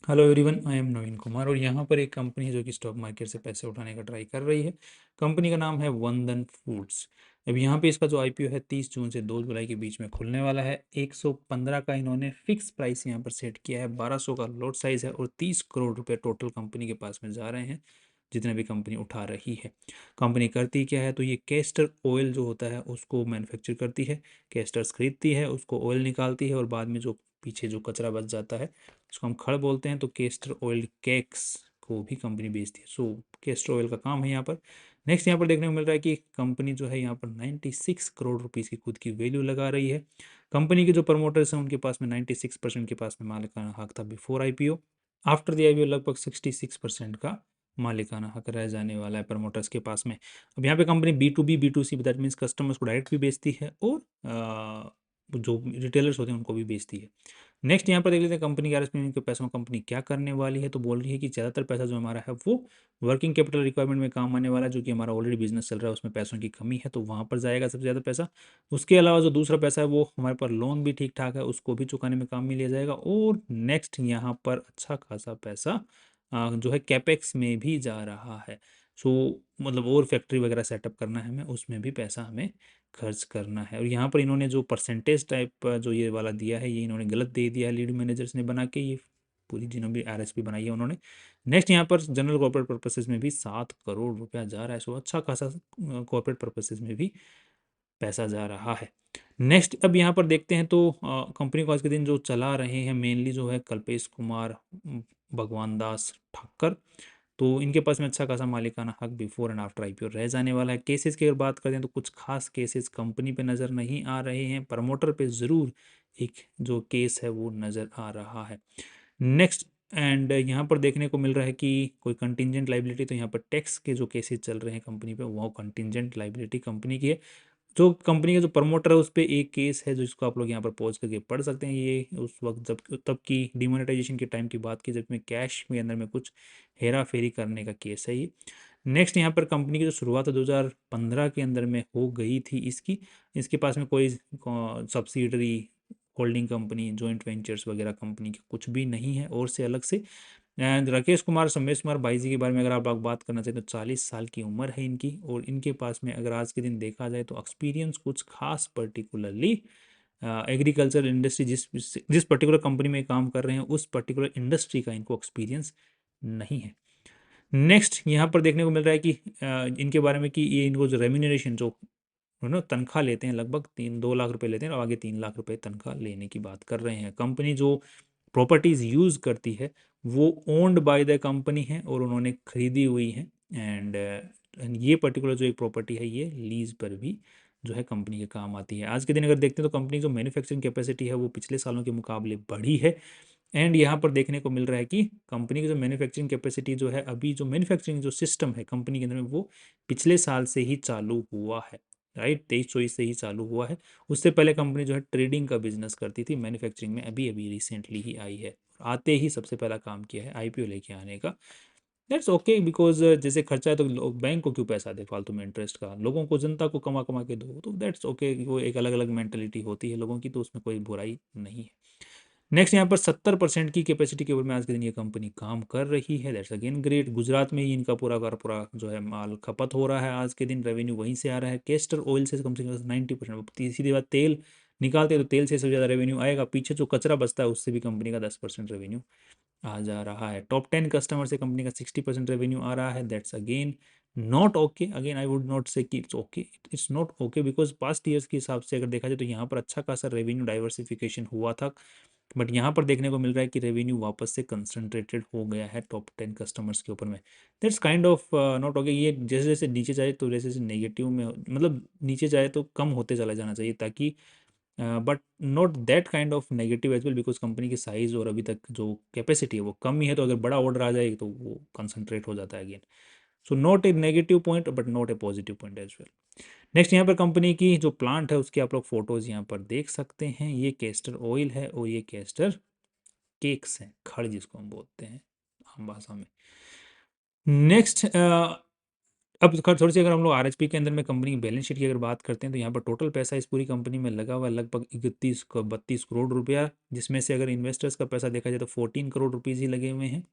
Hello everyone, I am नवीन कुमार और यहाँ पर एक कंपनी है जो कि स्टॉक मार्केट से पैसे उठाने का ट्राई कर रही है। कंपनी का नाम है वंदन फूड्स। अब यहाँ पे इसका जो आईपीओ है 30 जून से 2 जुलाई के बीच में खुलने वाला है। 115 का इन्होंने फिक्स प्राइस यहाँ पर सेट किया है, 1200 का लॉट साइज है और 30 करोड़ रुपए टोटल कंपनी के पास में जा रहे हैं जितने भी कंपनी उठा रही है। कंपनी करती क्या है, तो ये कैस्टर ऑयल जो होता है उसको मैन्युफैक्चर करती है। कैस्टर्स खरीदती है, उसको ऑयल निकालती है और बाद में जो पीछे जो कचरा बच जाता है इसको हम खड़ बोलते हैं। तो केस्टर ऑयल केक्स को भी कंपनी बेचती है। सो केस्टर ऑयल का काम है यहाँ पर। नेक्स्ट यहाँ पर देखने को मिल रहा है कि कंपनी जो है यहाँ पर 96 करोड़ रुपीस की खुद की वैल्यू लगा रही है। कंपनी के जो प्रमोटर्स हैं उनके पास में 96% के पास में मालिकाना हक था before IPO. After the IPO लगभग 66% का मालिकाना हक रह जाने वाला है प्रमोटर्स के पास में। अब यहाँ पे company B2B B2C that means customers को डायरेक्ट भी बेचती है और जो रिटेलर्स होते हैं उनको भी बेचती है। नेक्स्ट यहाँ पर देख लेते हैं कंपनी के आरएसपी के पैसों में कंपनी क्या करने वाली है। तो बोल रही है कि ज़्यादातर पैसा जो हमारा है वो वर्किंग कैपिटल रिक्वायरमेंट में काम आने वाला है, जो कि हमारा ऑलरेडी बिजनेस चल रहा है उसमें पैसों की कमी है तो वहाँ पर जाएगा सबसे ज़्यादा पैसा। उसके अलावा जो दूसरा पैसा है वो हमारे पास लोन भी ठीक ठाक है उसको भी चुकाने में काम में लिया जाएगा। और नेक्स्ट यहाँ पर अच्छा खासा पैसा जो है कैपेक्स में भी जा रहा है। सो मतलब और फैक्ट्री वगैरह सेटअप करना है हमें, उसमें भी पैसा हमें खर्च करना है। और यहाँ पर इन्होंने जो परसेंटेज टाइप जो ये वाला दिया है ये इन्होंने गलत दे दिया है लीड मैनेजर्स ने बना के। ये पूरी जिन्होंने भी आरएसपी बनाई है उन्होंने। नेक्स्ट यहाँ पर जनरल कॉर्पोरेट पर्पसेस में भी 7 करोड़ रुपया जा रहा है। सो अच्छा खासा कॉर्पोरेट पर्पसेस में भी पैसा जा रहा है। नेक्स्ट अब यहाँ पर देखते हैं तो कंपनी को आज के दिन जो चला रहे हैं मेनली जो है कल्पेश कुमार भगवान दास ठाक्कर। तो इनके पास में अच्छा खासा मालिकाना हक बिफोर एंड आफ्टर आईपीओ रह जाने वाला है। केसेस की अगर बात करें तो कुछ खास केसेस कंपनी पे नज़र नहीं आ रहे हैं, प्रमोटर पे ज़रूर एक जो केस है वो नज़र आ रहा है। नेक्स्ट एंड यहाँ पर देखने को मिल रहा है कि कोई कंटिजेंट लाइबिलिटी, तो यहाँ पर टैक्स के जो केसेस चल रहे हैं कंपनी पे वो कंटिजेंट लाइबिलिटी कंपनी की है। जो कंपनी का जो प्रमोटर है उस पर एक केस है जो इसको आप लोग यहाँ पर पॉज करके पढ़ सकते हैं। ये उस वक्त जब तब की डिमोनेटाइजेशन के टाइम की बात की जब में कैश के अंदर में कुछ हेरा फेरी करने का केस है ये। नेक्स्ट यहाँ पर कंपनी की जो शुरुआत 2015 के अंदर में हो गई थी इसकी। इसके पास में कोई subsidiary holding company joint ventures वगैरह कंपनी के कुछ भी नहीं है और से अलग से। एंड राकेश कुमार संमेश कुमार भाई जी के बारे में अगर आप लोग बात करना चाहें तो 40 साल की उम्र है इनकी। और इनके पास में अगर आज के दिन देखा जाए तो एक्सपीरियंस कुछ खास पर्टिकुलरली एग्रीकल्चर इंडस्ट्री जिस पर्टिकुलर कंपनी में काम कर रहे हैं उस पर्टिकुलर इंडस्ट्री का इनको एक्सपीरियंस नहीं है। नेक्स्ट यहाँ पर देखने को मिल रहा है कि इनके बारे में कि ये इनको जो रेम्यूनरेशन जो है ना तनख्वाह लेते हैं लगभग 2 लाख रुपए लेते हैं और आगे 3 लाख रुपए तनख्वाह लेने की बात कर रहे हैं। कंपनी जो प्रॉपर्टीज़ यूज़ करती है वो ओन्ड बाय द कंपनी है और उन्होंने खरीदी हुई है। एंड ये पर्टिकुलर जो एक प्रॉपर्टी है ये लीज पर भी जो है कंपनी के काम आती है। आज के दिन अगर देखते हैं तो कंपनी जो मैन्युफैक्चरिंग कैपेसिटी है वो पिछले सालों के मुकाबले बढ़ी है। एंड यहाँ पर देखने को मिल रहा है कि कंपनी की जो मैन्युफैक्चरिंग कैपेसिटी जो है अभी जो मैन्युफैक्चरिंग जो सिस्टम है कंपनी के अंदर में वो पिछले साल से ही चालू हुआ है। राइट, 23-24 से ही चालू हुआ है। उससे पहले कंपनी जो है ट्रेडिंग का बिजनेस करती थी, मैन्युफैक्चरिंग में अभी अभी रिसेंटली ही आई है। आते ही सबसे पहला काम किया है आईपीओ लेके आने का। दैट्स ओके बिकॉज जैसे खर्चा है तो लोग बैंक को क्यों पैसा दे फालतू में इंटरेस्ट का, लोगों को जनता को कमा कमा के दो। तो दैट्स ओके, वो एक अलग अलग मेंटेलिटी होती है लोगों की तो उसमें कोई बुराई नहीं है। नेक्स्ट यहाँ पर 70% की कैपेसिटी के ऊपर में आज के दिन ये कंपनी काम कर रही है। That's again great. गुजरात में ही इनका पूरा का पूरा जो है माल खपत हो रहा है आज के दिन, रेवेन्यू वहीं से आ रहा है। केस्टर ऑयल से कम 90%। सीधी बात, तेल निकालते हैं तो तेल से सबसे ज़्यादा रेवेन्यू आएगा, पीछे जो कचरा बचता है उससे भी कंपनी का 10% रेवेन्यू आ जा रहा है। टॉप 10 कस्टमर से कंपनी का 60% रेवेन्यू आ रहा है। That's again not okay. Again I would not से कि it's okay, it's not okay because past years के हिसाब से अगर देखा जाए तो यहाँ पर अच्छा खासा रेवेन्यू डाइवर्सिफिकेशन हुआ था। बट यहाँ पर देखने को मिल रहा है कि रेवेन्यू वापस से कंसंट्रेटेड हो गया है टॉप 10 कस्टमर्स के ऊपर में। That's kind of not okay. ये जैसे जैसे नीचे जाए तो जैसे जैसे नेगेटिव में मतलब नीचे जाए तो कम होते चला जाना चाहिए ताकि but not that kind of negative as well because company की साइज और अभी तक जो कैपेसिटी है वो कम ही है। तो अगर बड़ा ऑर्डर आ जाए तो वो कंसंट्रेट हो जाता है again. So not a negative point but not a positive point as well. Next यहाँ पर कंपनी की जो प्लांट है उसके आप लोग फोटोज यहाँ पर देख सकते हैं। ये कैस्टर ऑयल है और ये कैस्टर केक्स हैं, खड़ जिसको हम बोलते हैं आम भाषा में। नेक्स्ट अब थोड़ी सी अगर हम लोग आरएचपी के अंदर में कंपनी की बैलेंस शीट की अगर बात करते हैं तो यहाँ पर टोटल पैसा इस पूरी कंपनी में लगा हुआ है लगभग 32 करोड़ रुपया, जिसमें से अगर इन्वेस्टर्स का पैसा देखा जाए तो 14 करोड़ रुपीज़ ही लगे हुए हैं।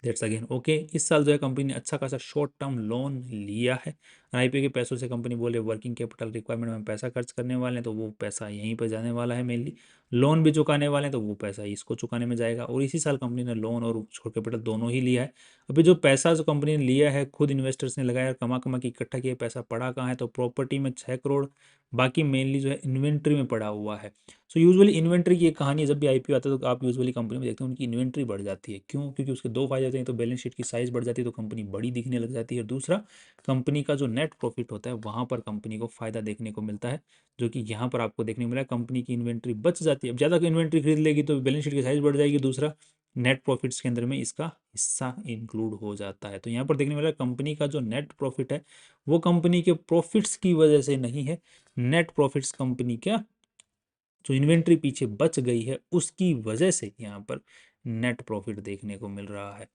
That's again okay. इस साल जो है कंपनी ने अच्छा खासा शॉर्ट टर्म लोन लिया है। आईपीओ के पैसों से कंपनी बोले वर्किंग कैपिटल रिक्वायरमेंट में पैसा खर्च करने वाले हैं, तो वो पैसा यहीं पर जाने वाला है मेनली। लोन भी चुकाने वाले हैं तो वो पैसा इसको चुकाने में जाएगा। और इसी साल कंपनी ने लोन और शॉर्ट कैपिटल दोनों ही लिया है। अभी जो पैसा जो कंपनी ने लिया है खुद इन्वेस्टर्स ने लगाया, कमा कमा के इकट्ठा किया पैसा पड़ा कहाँ है, तो प्रॉपर्टी में 6 करोड़, बाकी मेनली जो है इन्वेंट्री में पड़ा हुआ है। सो यूजुअली इन्वेंट्री की एक कहानी है, जब भी आईपीओ आता है तो आप यूजुअली कंपनी में देखते हैं उनकी इन्वेंट्री बढ़ जाती है। क्यों? क्योंकि उसके दो फायदे होते हैं, तो बैलेंस शीट की साइज बढ़ जाती है तो कंपनी बड़ी दिखने लग जाती है, और दूसरा कंपनी का जो नेट प्रॉफिट होता है वहाँ पर कंपनी को फायदा देखने को मिलता है, जो कि यहाँ पर आपको देखने को मिला है। कंपनी की इन्वेंट्री बच जाती है। अब ज़्यादा इन्वेंट्री खरीद लेगी तो बैलेंस शीट की साइज बढ़ जाएगी, दूसरा नेट प्रॉफिट्स के अंदर में इसका हिस्सा इंक्लूड हो जाता है। तो यहाँ पर देखने मिला कंपनी का जो नेट प्रॉफिट है वो कंपनी के प्रॉफिट्स की वजह से नहीं है, नेट प्रॉफिट्स कंपनी क्या जो इन्वेंट्री पीछे बच गई है उसकी वजह से यहाँ पर नेट प्रॉफिट देखने को मिल रहा है।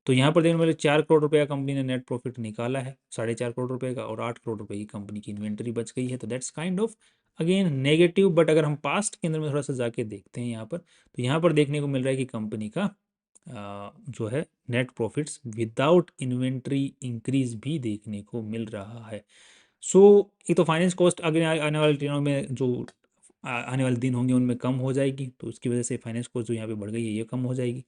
तो यहाँ पर देखने वाले 4 करोड़ रुपए का कंपनी ने नेट प्रॉफिट निकाला है, 4.5 करोड़ रुपए का, और 8 करोड़ रुपए की कंपनी की इन्वेंट्री बच गई है। तो that's kind of again negative. But अगर हम पास्ट के अंदर में थोड़ा सा जाके देखते हैं यहाँ पर, तो यहाँ पर देखने को मिल रहा है कि कंपनी का जो है net profits without inventory increase भी देखने को मिल रहा है। सो एक तो फाइनेंस कॉस्ट अगर आने वाले दिनों में जो आने वाले दिन होंगे उनमें कम हो जाएगी, तो उसकी वजह से फाइनेंस कॉस्ट जो यहाँ पे बढ़ गई है ये कम हो जाएगी।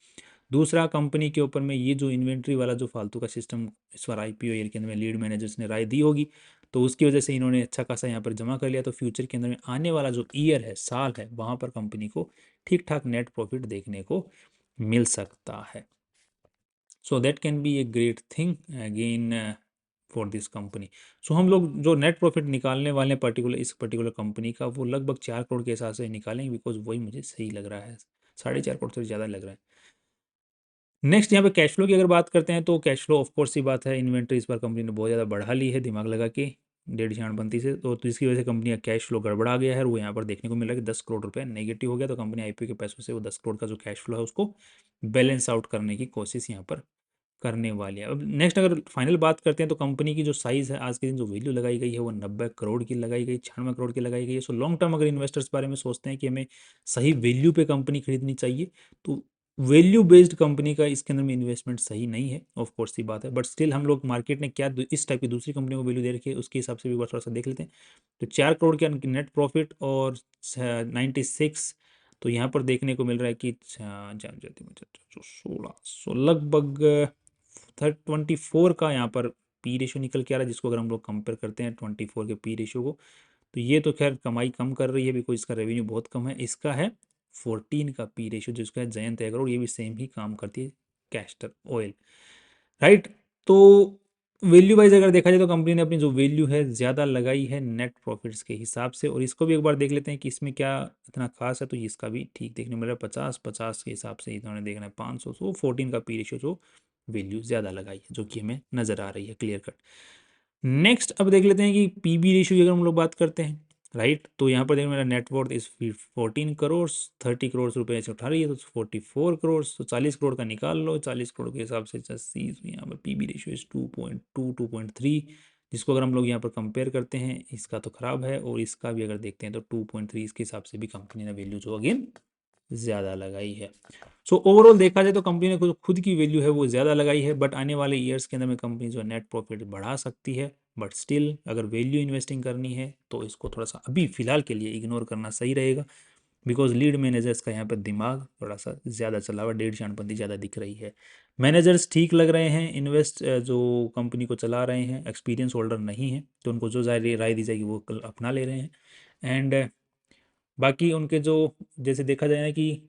दूसरा, कंपनी के ऊपर में ये जो इन्वेंट्री वाला जो फालतू का सिस्टम इस बार आईपीओ ईयर के अंदर में लीड मैनेजर्स ने राय दी होगी, तो उसकी वजह से इन्होंने अच्छा खासा यहाँ पर जमा कर लिया। तो फ्यूचर के अंदर में आने वाला जो ईयर है, साल है, वहाँ पर कंपनी को ठीक ठाक नेट प्रॉफिट देखने को मिल सकता है। So that can be a great thing again for this company. So हम लोग जो नेट प्रॉफिट निकालने वाले हैं पर्टिकुलर इस पर्टिकुलर कंपनी का, वो लगभग 4 करोड़ के हिसाब से निकालेंगे, बिकॉज वही मुझे सही लग रहा है। 4.5 करोड़ से ज़्यादा लग रहा है। नेक्स्ट यहाँ पे कैश फ्लो की अगर बात करते हैं तो कैश फ्लो ऑफ कोर्स सी बात है, इन्वेंट्री इस बार कंपनी ने बहुत ज़्यादा बढ़ा ली है दिमाग लगा के 1.5 से, तो इसकी वजह से कंपनी का कैश फ्लो गड़बड़ा गया है, और वो यहाँ पर देखने को मिल रहा है कि 10 करोड़ रुपए नेगेटिव हो गया। तो कंपनी आईपीओ के पैसों से वो 10 करोड़ का जो कैश फ्लो है उसको बैलेंस आउट करने की कोशिश यहाँ पर करने वाली है। अब नेक्स्ट अगर फाइनल बात करते हैं तो कंपनी की जो साइज़ है आज के दिन जो वैल्यू लगाई गई है वो 90 करोड़ की लगाई गई, 96 करोड़ की लगाई गई है। सो लॉन्ग टर्म अगर इन्वेस्टर्स बारे में सोचते हैं कि हमें सही वैल्यू पे कंपनी खरीदनी चाहिए, तो वैल्यू बेस्ड कंपनी का इसके अंदर में इन्वेस्टमेंट सही नहीं है, ऑफ कोर्स की बात है। बट स्टिल हम लोग मार्केट ने क्या इस टाइप की दूसरी कंपनी को वैल्यू दे रखी है उसके हिसाब से भी थोड़ा सा देख लेते हैं। तो 4 करोड़ का नेट प्रॉफिट और 96, तो यहाँ पर देखने को मिल रहा है कि 16 लगभग 24 का यहाँ पर पी रेशियो निकल के आ रहा है, जिसको अगर हम लोग कंपेयर करते हैं 24 के पी रेशियो को, तो ये तो खैर कमाई कम कर रही है बिकॉज इसका रेवेन्यू बहुत कम है। इसका है 14 का पी रेशियो जिसका है जयंत एग्रो, ये भी सेम ही काम करती है, कैस्टर ऑयल, राइट। तो वैल्यू वाइज अगर देखा जाए तो कंपनी ने अपनी जो वैल्यू है ज़्यादा लगाई है नेट प्रॉफिट्स के हिसाब से, और इसको भी एक बार देख लेते हैं कि इसमें क्या इतना खास है। तो इसका भी ठीक देखने को मिल रहा है, 50-50 के हिसाब से इन्होंने देखना है 500, तो 14 का पी रेशियो जो वैल्यू ज़्यादा लगाई है, जो कि हमें नज़र आ रही है क्लियर कट। नेक्स्ट अब देख लेते हैं कि पीबी रेशियो की अगर हम लोग बात करते हैं, राइट, तो यहाँ पर देखो मेरा नेटवर्थ इस 14 करोड़, 30 करोड़ रुपए से उठा रही है तो 44 करोड़, तो 40 करोड़ का निकाल लो, 40 करोड़ के हिसाब से 80, यहाँ पर पीबी रेशियो इज 2.2 2.3, जिसको अगर हम लोग यहाँ पर कंपेयर करते हैं इसका तो खराब है, और इसका भी अगर देखते हैं तो 2.3, इसके हिसाब से भी कंपनी ने वैल्यू जो अगेन ज़्यादा लगाई है। सो ओवरऑल देखा जाए तो कंपनी ने खुद की वैल्यू है वो ज़्यादा लगाई है, बट आने वाले ईयर्स के अंदर में कंपनी जो नेट प्रॉफिट बढ़ा सकती है। बट स्टिल अगर वैल्यू इन्वेस्टिंग करनी है तो इसको थोड़ा सा अभी फ़िलहाल के लिए इग्नोर करना सही रहेगा, बिकॉज लीड मैनेजर्स का यहाँ पर दिमाग थोड़ा सा ज़्यादा चला हुआ, 1.5 ज़्यादा दिख रही है। मैनेजर्स ठीक लग रहे हैं, इन्वेस्ट जो कंपनी को चला रहे हैं एक्सपीरियंस होल्डर नहीं है, तो उनको जो राय दी जाएगी वो कल अपना ले रहे हैं। एंड बाकी उनके जो जैसे देखा जाए ना कि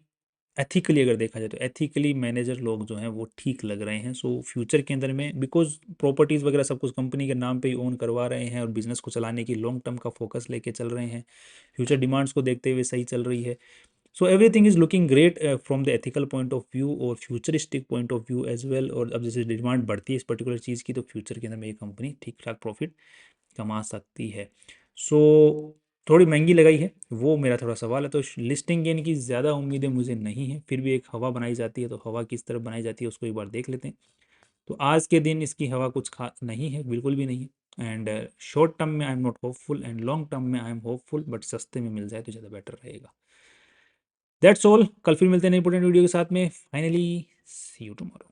एथिकली अगर देखा जाए तो एथिकली मैनेजर लोग जो हैं वो ठीक लग रहे हैं। सो फ्यूचर के अंदर में बिकॉज प्रॉपर्टीज़ वगैरह सब कुछ कंपनी के नाम पे ही ओन करवा रहे हैं, और बिजनेस को चलाने की लॉन्ग टर्म का फोकस लेके चल रहे हैं, फ्यूचर डिमांड्स को देखते हुए सही चल रही है। So everything is looking great from the ethical point of view और futuristic point of view as well. और अब जैसे डिमांड बढ़ती है इस पर्टिकुलर चीज़ की, तो फ्यूचर के अंदर में ये कंपनी ठीक ठाक प्रॉफिट कमा सकती है। सो थोड़ी महंगी लगाई है वो मेरा थोड़ा सवाल है। तो लिस्टिंग गेन की ज़्यादा उम्मीदें मुझे नहीं है, फिर भी एक हवा बनाई जाती है, तो हवा किस तरह बनाई जाती है उसको एक बार देख लेते हैं। तो आज के दिन इसकी हवा कुछ खा नहीं है, बिल्कुल भी नहीं है। एंड शॉर्ट टर्म में I am not hopeful and long term में आई एम होपफुल, बट सस्ते में मिल जाए तो ज़्यादा बेटर रहेगा। That's all. कल फिर मिलते हैं नई इंपॉर्टेंट वीडियो के साथ में। Finally see you tomorrow.